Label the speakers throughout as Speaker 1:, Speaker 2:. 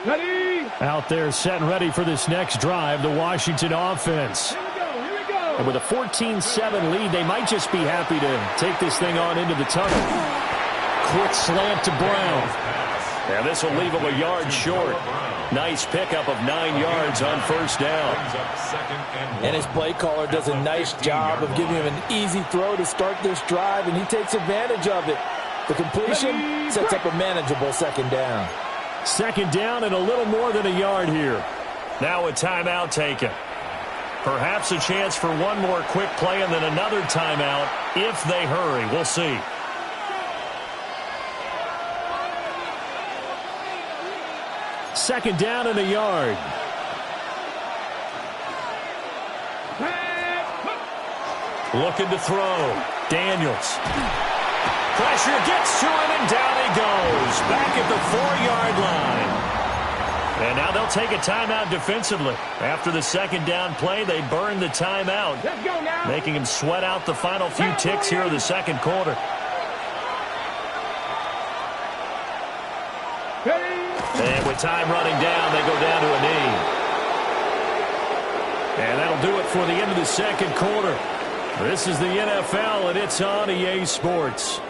Speaker 1: Out there set and ready for this next drive, the Washington offense. And with a 14-7 lead, they might just be happy to take this thing on into the tunnel. Quick slant to Brown. And this will leave him a yard short. Nice pickup of 9 yards on first down.
Speaker 2: And his play caller does a nice job of giving him an easy throw to start this drive, and he takes advantage of it. The completion sets up a manageable second down.
Speaker 1: Second down and a little more than a yard here. Now a timeout taken. Perhaps a chance for one more quick play and then another timeout if they hurry. We'll see. Second down and a yard. Looking to throw. Daniels. Pressure gets to him, and down he goes. Back at the 4-yard line. And now they'll take a timeout defensively. After the second down play, they burn the timeout, making him sweat out the final few ticks here of the second quarter. And with time running down, they go down to a knee. And that'll do it for the end of the second quarter. This is the NFL, and it's on EA Sports.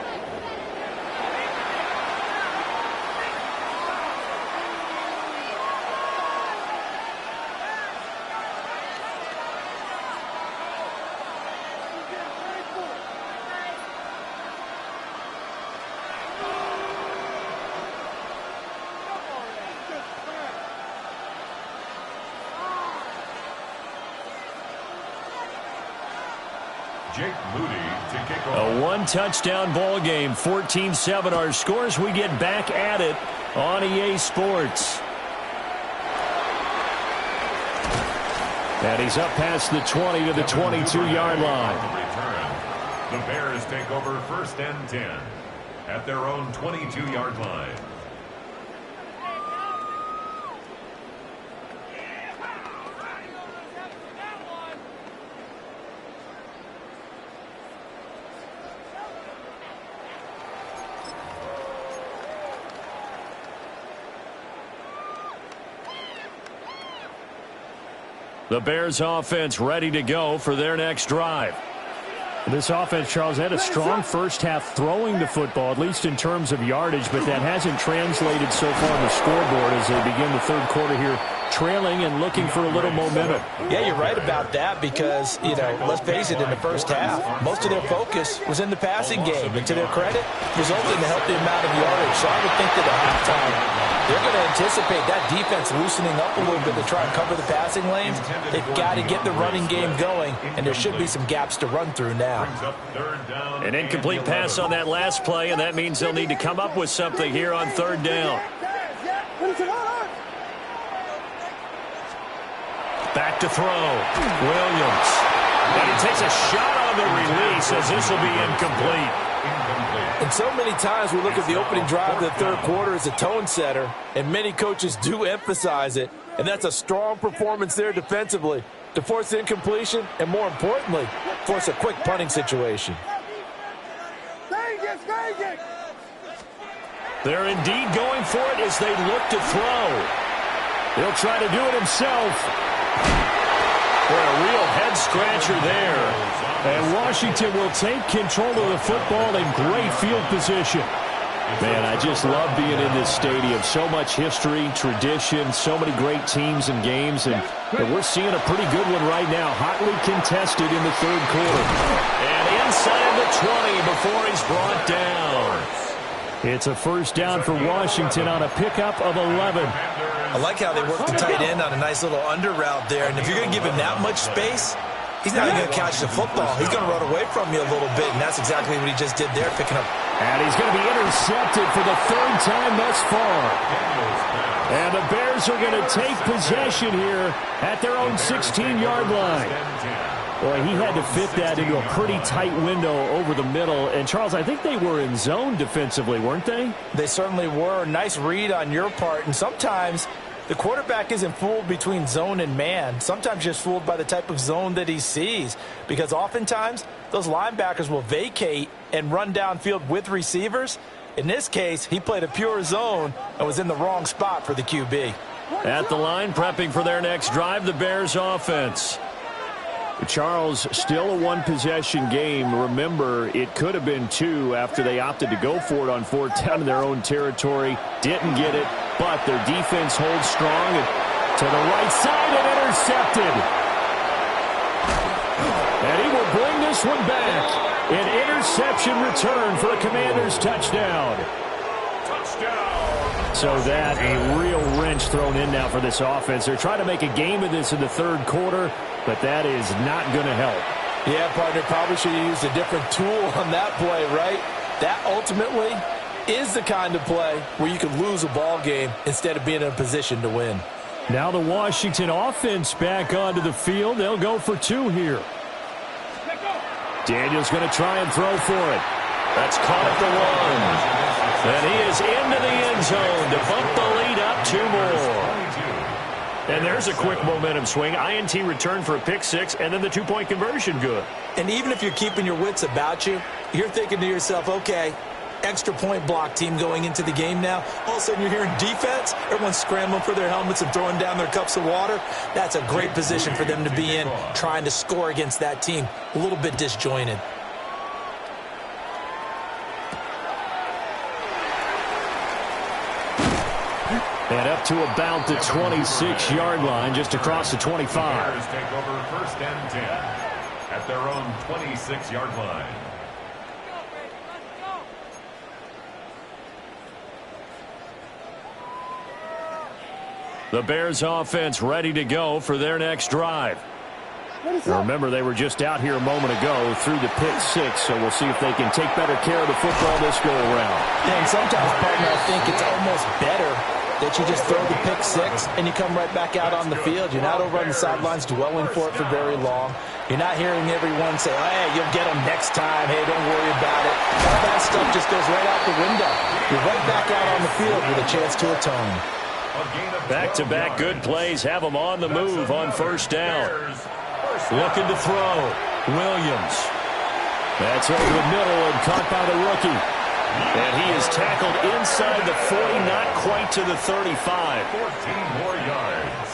Speaker 1: A one-touchdown ball game, 14-7 our scores. We get back at it on EA Sports. And he's up past the 20 to the 22-yard line.
Speaker 3: The Bears take over 1st and 10 at their own 22-yard line.
Speaker 1: The Bears offense ready to go for their next drive. This offense, Charles, had a strong first half throwing the football, at least in terms of yardage, but that hasn't translated so far on the scoreboard as they begin the third quarter here, trailing and looking for a little momentum.
Speaker 2: Yeah, you're right about that because, let's face it, in the first half, most of their focus was in the passing game. And to their credit, resulted in a healthy amount of yardage. So I would think that at halftime, they're going to anticipate that defense loosening up a little bit to try and cover the passing lanes. They've got to get the running game going, and there should be some gaps to run through now.
Speaker 1: An incomplete pass on that last play, and that means they'll need to come up with something here on third down. Back to throw. Williams. And he takes a shot on the release as this will be incomplete.
Speaker 2: And so many times we look at the opening drive of the third quarter as a tone setter, and many coaches do emphasize it, and that's a strong performance there defensively to force incompletion and, more importantly, force a quick punting situation.
Speaker 1: They're indeed going for it as they look to throw. He'll try to do it himself. For a real head-scratcher there. And Washington will take control of the football in great field position. Man, I just love being in this stadium. So much history, tradition, so many great teams and games. And we're seeing a pretty good one right now. Hotly contested in the third quarter. And inside the 20 before he's brought down. It's a first down for Washington on a pickup of 11.
Speaker 2: I like how they work the tight end on a nice little under route there. And if you're going to give him that much space, he's not even going to catch the football. He's going to run away from you a little bit, and that's exactly what he just did there, picking up.
Speaker 1: And he's going to be intercepted for the third time thus far. And the Bears are going to take possession here at their own 16-yard line. Boy, he had to fit that into a pretty tight window over the middle. And, Charles, I think they were in zone defensively, weren't they?
Speaker 2: They certainly were. Nice read on your part. And sometimes the quarterback isn't fooled between zone and man. Sometimes just fooled by the type of zone that he sees. Because oftentimes those linebackers will vacate and run downfield with receivers. In this case, he played a pure zone and was in the wrong spot for the QB.
Speaker 1: At the line, prepping for their next drive, the Bears offense. Charles, still a one-possession game. Remember, it could have been two after they opted to go for it on fourth down in their own territory. Didn't get it, but their defense holds strong. To the right side and intercepted. And he will bring this one back. An interception return for a Commanders touchdown. So that a real wrench thrown in now for this offense. They're trying to make a game of this in the third quarter, but that is not going to help.
Speaker 2: Yeah, partner, probably should have used a different tool on that play, right? That ultimately is the kind of play where you can lose a ball game instead of being in a position to win.
Speaker 1: Now the Washington offense back onto the field. They'll go for two here. Daniel's going to try and throw for it. That's caught at the 1. And he is into the end zone to bump the lead up 2 more. And there's a quick momentum swing. INT return for a pick 6, and then the 2-point conversion good.
Speaker 2: And even if you're keeping your wits about you, you're thinking to yourself, okay, extra point block team going into the game now. All of a sudden you're hearing defense. Everyone's scrambling for their helmets and throwing down their cups of water. That's a great position for them to be in, trying to score against that team. A little bit disjointed.
Speaker 1: And up to about the 26-yard line, just across the 25.
Speaker 3: Bears take over first and 10 at their own 26-yard line.
Speaker 1: The Bears offense ready to go for their next drive. Now remember, they were just out here a moment ago through the pick 6, so we'll see if they can take better care of the football this go-around.
Speaker 2: Yeah, and sometimes, partner, I think it's almost better that you just throw the pick 6 and you come right back out on the field. You're not over on the sidelines dwelling for it for very long. You're not hearing everyone say, oh, hey, you'll get them next time. Hey, don't worry about it. All that stuff just goes right out the window. You're right back out on the field with a chance to atone.
Speaker 1: Back-to-back good plays have them on the move on first down. Looking to throw. Williams. That's over the middle and caught by the rookie. And he is tackled inside the 40, not quite to the 35.
Speaker 3: 14 more yards.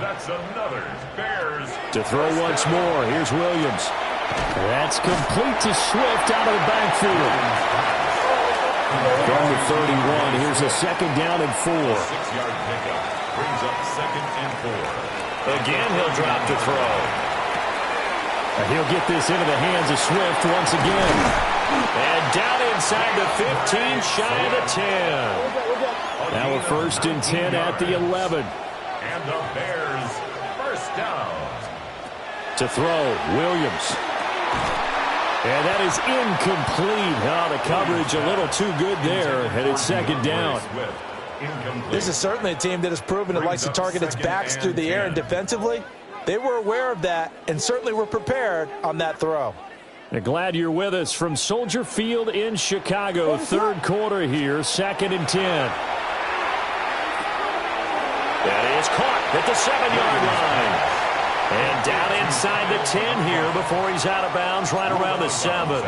Speaker 3: That's another Bears.
Speaker 1: To throw once more, here's Williams. That's complete to Swift out of the backfield. From the 31, here's a second down and 4.
Speaker 3: 6-yard pickup brings up second and 4.
Speaker 1: Again, he'll drop to throw. And he'll get this into the hands of Swift once again. And down inside the 15, shy of the 10. Now a first and 10 at the 11.
Speaker 3: And the Bears first down.
Speaker 1: To throw, Williams. And that is incomplete. Oh, the coverage a little too good there. And it's second down.
Speaker 2: This is certainly a team that has proven it likes to target its backs through the air, and defensively, they were aware of that and certainly were prepared on that throw.
Speaker 1: Glad you're with us from Soldier Field in Chicago. Third quarter here, second and 10. That is caught at the 7-yard line. And down inside the 10 here before he's out of bounds right around the 7.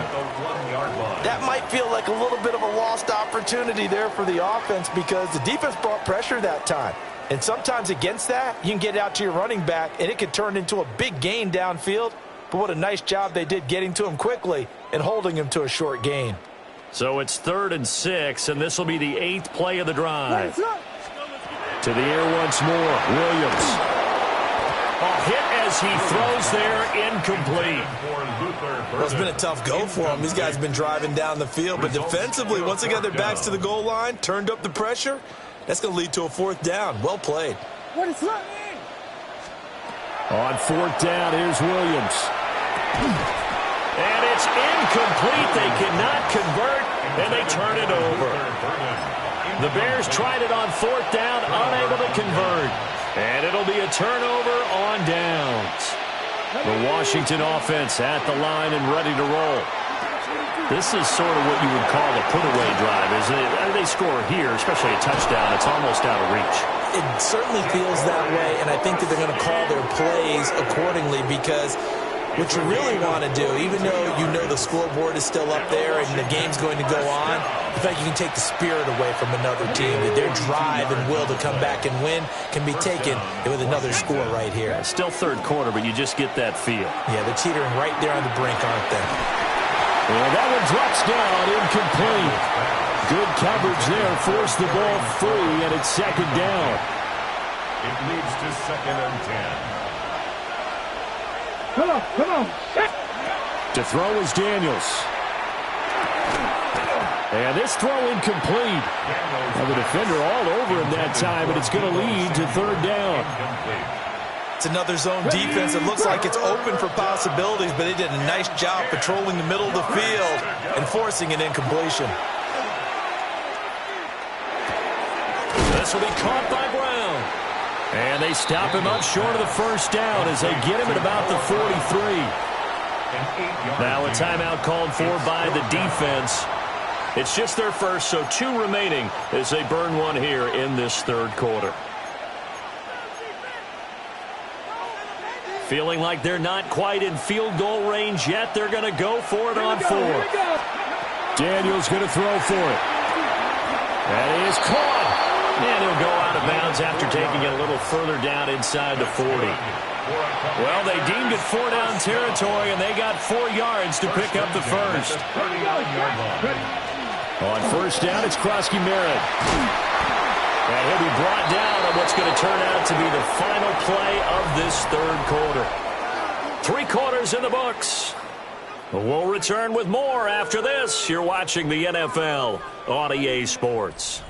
Speaker 2: That might feel like a little bit of a lost opportunity there for the offense because the defense brought pressure that time. And sometimes against that, you can get out to your running back, and it could turn into a big gain downfield. But what a nice job they did getting to him quickly and holding him to a short gain.
Speaker 1: So it's 3rd and 6, and this will be the 8th play of the drive. To the air once more, Williams. A hit as he throws there, incomplete.
Speaker 2: Well, it's been a tough go for him. These guys have been driving down the field, but defensively, once they got their backs to the goal line, turned up the pressure, that's going to lead to a 4th down. Well played.
Speaker 1: On 4th down, here's Williams. And it's incomplete. They cannot convert, and they turn it over. The Bears tried it on 4th down, unable to convert. And it'll be a turnover on downs. The Washington offense at the line and ready to roll. This is sort of what you would call a put-away drive, isn't it? They score here, especially a touchdown. It's almost out of reach.
Speaker 2: It certainly feels that way, and I think that they're going to call their plays accordingly because What you really want to do, even though you know the scoreboard is still up there and the game's going to go on, I think you can take the spirit away from another team. That their drive and will to come back and win can be taken with another score right here.
Speaker 1: Yeah, still third quarter, but you just get that feel.
Speaker 2: Yeah, they're teetering right there on the brink, aren't they?
Speaker 1: And that one drops down, incomplete. Good coverage there, forced the ball free, and it's second down.
Speaker 3: It leads to 2nd and 10.
Speaker 4: Come on.
Speaker 1: To throw is Daniels. And this throw incomplete. Now the defender all over him that time, and it's going to lead to third down.
Speaker 2: It's another zone defense. It looks like it's open for possibilities, but they did a nice job patrolling the middle of the field and forcing an incompletion.
Speaker 1: This will be caught by Brown. And they stop him up short of the first down as they get him at about the 43. Now a timeout called for by the defense. It's just their first, so 2 remaining as they burn one here in this third quarter. Feeling like they're not quite in field goal range yet. They're going to go for it on 4. Daniels going to throw for it. That is caught. And he'll go out of bounds after taking it a little further down inside the 40. Well, they deemed it 4-down territory, and they got 4 yards to pick up the first. On first down, it's Krosky-Merritt. And he'll be brought down on what's going to turn out to be the final play of this third quarter. 3 quarters in the books. We'll return with more after this. You're watching the NFL on EA Sports.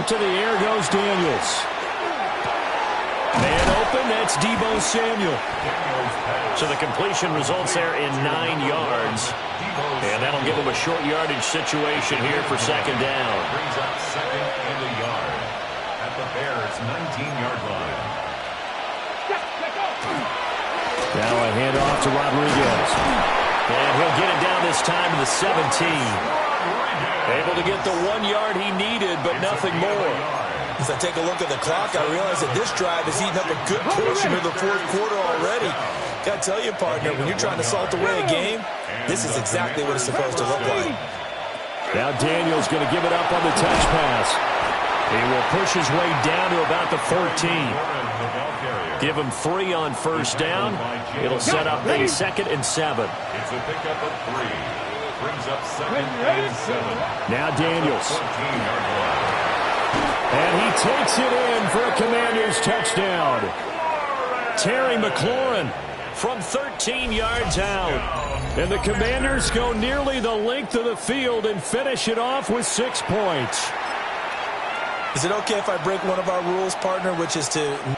Speaker 1: To the air goes Daniels. Man open, that's Deebo Samuel. So the completion results there in 9 yards. And that'll give him a short yardage situation here for second down.
Speaker 3: Brings up 2nd and a yard at the Bears' 19-yard line.
Speaker 1: Now a handoff to Rodriguez. And he'll get it down this time to the 17. Able to get the 1 yard he needed, but nothing more.
Speaker 2: As I take a look at the clock, I realize that this drive has eaten up a good portion of the fourth quarter already. Got to tell you, partner, when you're trying to salt away a game, this is exactly what it's supposed to look like.
Speaker 1: Now Daniels going to give it up on the touch pass. He will push his way down to about the 14. Give him 3 on first down. It'll set up a 2nd and 7.
Speaker 3: It's a pickup of 3. Brings up 2nd and 7.
Speaker 1: Now Daniels.
Speaker 3: 14-yard line.
Speaker 1: And he takes it in for a Commanders touchdown. Terry McLaurin from 13 yards out. And the Commanders go nearly the length of the field and finish it off with 6 points.
Speaker 2: Is it okay if I break one of our rules, partner, which is to